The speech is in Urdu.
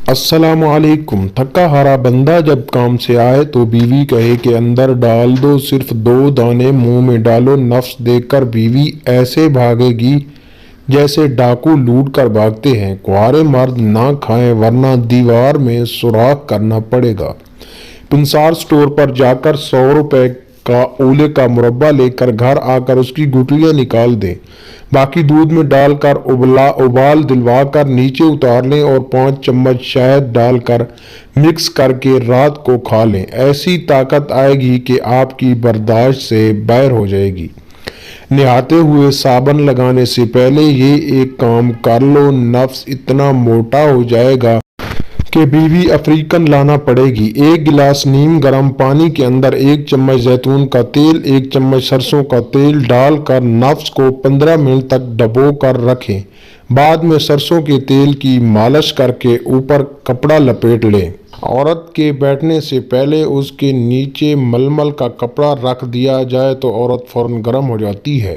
السلام علیکم۔ تھکا ہارا بندہ جب کام سے آئے تو بیوی کہے کہ اندر ڈال دو صرف 2 دانے منہ میں ڈالو، نفس دیکھ کر بیوی ایسے بھاگے گی جیسے ڈاکو لوٹ کر بھاگتے ہیں۔ کنوارے مرد نہ کھائیں ورنہ دیوار میں سوراخ کرنا پڑے گا۔ پنسار اسٹور پر جا کر 100 روپے کا اولے کا مربع لے کر گھر آ کر اس کی گٹلیاں نکال دیں، باقی دودھ میں ڈال کر ابال دلوا کر نیچے اتار لیں اور 5 چمچ شہد ڈال کر مکس کر کے رات کو کھا لیں۔ ایسی طاقت آئے گی کہ آپ کی برداشت سے باہر ہو جائے گی۔ نہاتے ہوئے صابن لگانے سے پہلے یہ ایک کام کر لو، نفس اتنا موٹا ہو جائے گا کہ بیوی افریقن لانا پڑے گی۔ 1 گلاس نیم گرم پانی کے اندر 1 چمچ زیتون کا تیل، 1 چمچ سرسوں کا تیل ڈال کر نفس کو 15 منٹ تک ڈبو کر رکھیں۔ بعد میں سرسوں کے تیل کی مالش کر کے اوپر کپڑا لپیٹ لیں۔ عورت کے بیٹھنے سے پہلے اس کے نیچے ململ کا کپڑا رکھ دیا جائے تو عورت فوراً گرم ہو جاتی ہے۔